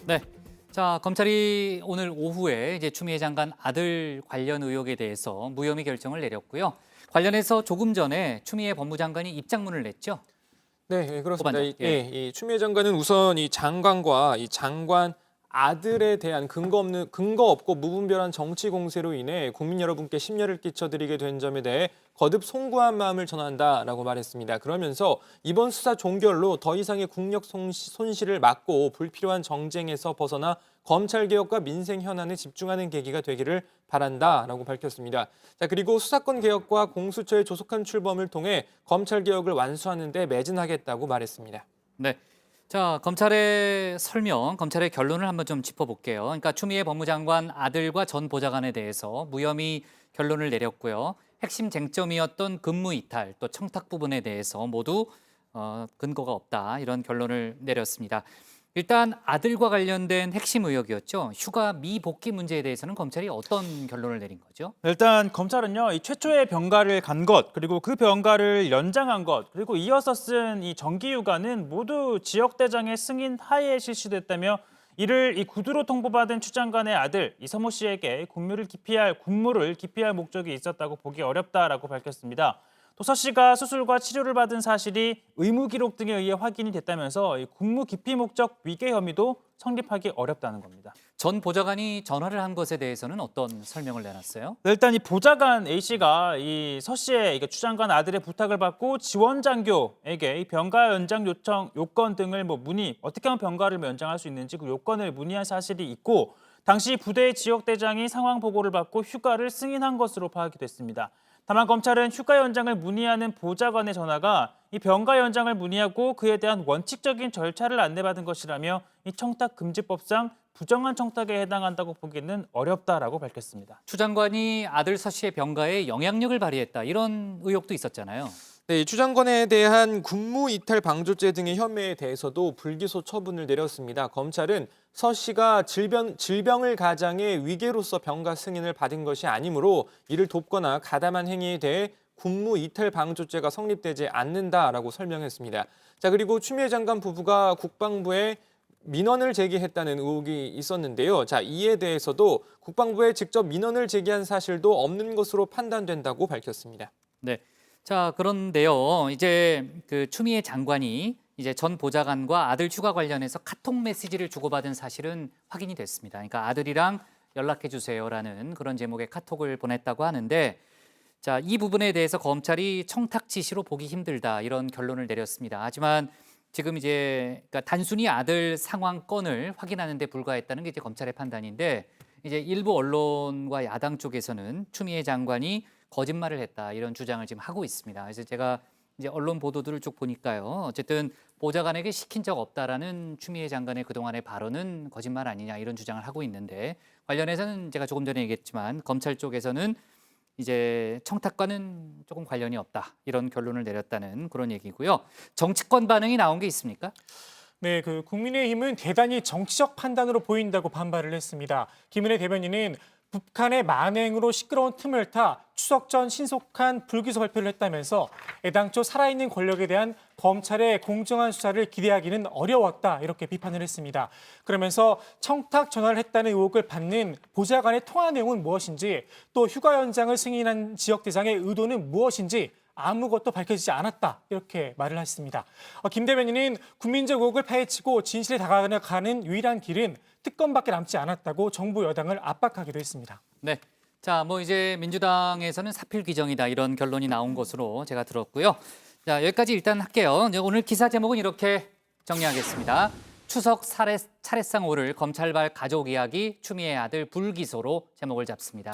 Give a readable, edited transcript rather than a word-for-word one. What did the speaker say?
네. 자, 검찰이 오늘 오후에 이제 추미애 장관 아들 관련 의혹에 대해서 무혐의 결정을 내렸고요. 관련해서 조금 전에 추미애 법무장관이 입장문을 냈죠. 네, 그렇습니다. 고반장, 예. 이 추미애 장관은 우선 이 장관과 이 장관 아들에 대한 근거 없고 무분별한 정치 공세로 인해 국민 여러분께 심려를 끼쳐드리게 된 점에 대해 거듭 송구한 마음을 전한다라고 말했습니다. 그러면서 이번 수사 종결로 더 이상의 국력 손실을 막고 불필요한 정쟁에서 벗어나 검찰개혁과 민생 현안에 집중하는 계기가 되기를 바란다라고 밝혔습니다. 자, 그리고 수사권 개혁과 공수처의 조속한 출범을 통해 검찰개혁을 완수하는 데 매진하겠다고 말했습니다. 네. 자, 검찰의 설명, 검찰의 결론을 한번 좀 짚어볼게요. 그러니까 추미애 법무장관 아들과 전 보좌관에 대해서 무혐의 결론을 내렸고요. 핵심 쟁점이었던 근무 이탈, 또 청탁 부분에 대해서 모두 근거가 없다, 이런 결론을 내렸습니다. 일단 아들과 관련된 핵심 의혹이었죠. 휴가 미복귀 문제에 대해서는 검찰이 어떤 결론을 내린 거죠? 일단 검찰은요, 이 최초의 병가를 간 것, 그리고 그 병가를 연장한 것, 그리고 이어서 쓴 이 정기휴가는 모두 지역대장의 승인 하에 실시됐다며 이를 이 구두로 통보받은 추 장관의 아들 이성호 씨에게 군무를 기피할 목적이 있었다고 보기 어렵다라고 밝혔습니다. 또 서 씨가 수술과 치료를 받은 사실이 의무 기록 등에 의해 확인이 됐다면서 이 군무 기피 목적 위계 혐의도 성립하기 어렵다는 겁니다. 전 보좌관이 전화를 한 것에 대해서는 어떤 설명을 내놨어요? 일단 이 보좌관 A 씨가 이 서 씨의 추 장관 아들의 부탁을 받고 지원 장교에게 이 병가 연장 요청 요건 등을 문의, 어떻게 하면 병가를 연장할 수 있는지 그 요건을 문의한 사실이 있고, 당시 부대 지역 대장이 상황 보고를 받고 휴가를 승인한 것으로 파악이 됐습니다. 다만 검찰은 휴가 연장을 문의하는 보좌관의 전화가 이 병가 연장을 문의하고 그에 대한 원칙적인 절차를 안내받은 것이라며 이 청탁금지법상 부정한 청탁에 해당한다고 보기는 어렵다라고 밝혔습니다. 추 장관이 아들 서 씨의 병가에 영향력을 발휘했다, 이런 의혹도 있었잖아요. 네, 추 장관에 대한 군무 이탈 방조죄 등의 혐의에 대해서도 불기소 처분을 내렸습니다. 검찰은 서 씨가 질병을 가장해 위계로서 병가 승인을 받은 것이 아니므로 이를 돕거나 가담한 행위에 대해 군무 이탈 방조죄가 성립되지 않는다라고 설명했습니다. 자, 그리고 추미애 장관 부부가 국방부에 민원을 제기했다는 의혹이 있었는데요. 자, 이에 대해서도 국방부에 직접 민원을 제기한 사실도 없는 것으로 판단된다고 밝혔습니다. 네. 자, 그런데요. 이제 그 추미애 장관이 이제 전 보좌관과 아들 휴가 관련해서 카톡 메시지를 주고받은 사실은 확인이 됐습니다. 그러니까 아들이랑 연락해 주세요라는 그런 제목의 카톡을 보냈다고 하는데, 자, 이 부분에 대해서 검찰이 청탁 지시로 보기 힘들다, 이런 결론을 내렸습니다. 하지만 지금 이제 그러니까 단순히 아들 상황건을 확인하는 데 불과했다는 게 이제 검찰의 판단인데, 이제 일부 언론과 야당 쪽에서는 추미애 장관이 거짓말을 했다, 이런 주장을 지금 하고 있습니다. 그래서 제가 이제 언론 보도들을 쭉 보니까요. 어쨌든 보좌관에게 시킨 적 없다라는 추미애 장관의 그동안의 발언은 거짓말 아니냐, 이런 주장을 하고 있는데, 관련해서는 제가 조금 전에 얘기했지만 검찰 쪽에서는 이제 청탁과는 조금 관련이 없다, 이런 결론을 내렸다는 그런 얘기고요. 정치권 반응이 나온 게 있습니까? 네, 국민의힘은 대단히 정치적 판단으로 보인다고 반발을 했습니다. 김은혜 대변인은 북한의 만행으로 시끄러운 틈을 타 추석 전 신속한 불기소 발표를 했다면서 애당초 살아있는 권력에 대한 검찰의 공정한 수사를 기대하기는 어려웠다, 이렇게 비판을 했습니다. 그러면서 청탁 전화를 했다는 의혹을 받는 보좌관의 통화 내용은 무엇인지, 또 휴가 연장을 승인한 지역대장의 의도는 무엇인지 아무것도 밝혀지지 않았다, 이렇게 말을 했습니다. 김 대변인은 국민적 의혹을 파헤치고 진실에 다가가는 유일한 길은 특검밖에 남지 않았다고 정부 여당을 압박하기도 했습니다. 네. 자, 이제 민주당에서는 사필 규정이다, 이런 결론이 나온 것으로 제가 들었고요. 자, 여기까지 일단 할게요. 오늘 기사 제목은 이렇게 정리하겠습니다. 추석 차례상 오를 검찰발 가족 이야기, 추미애 아들 불기소로 제목을 잡습니다.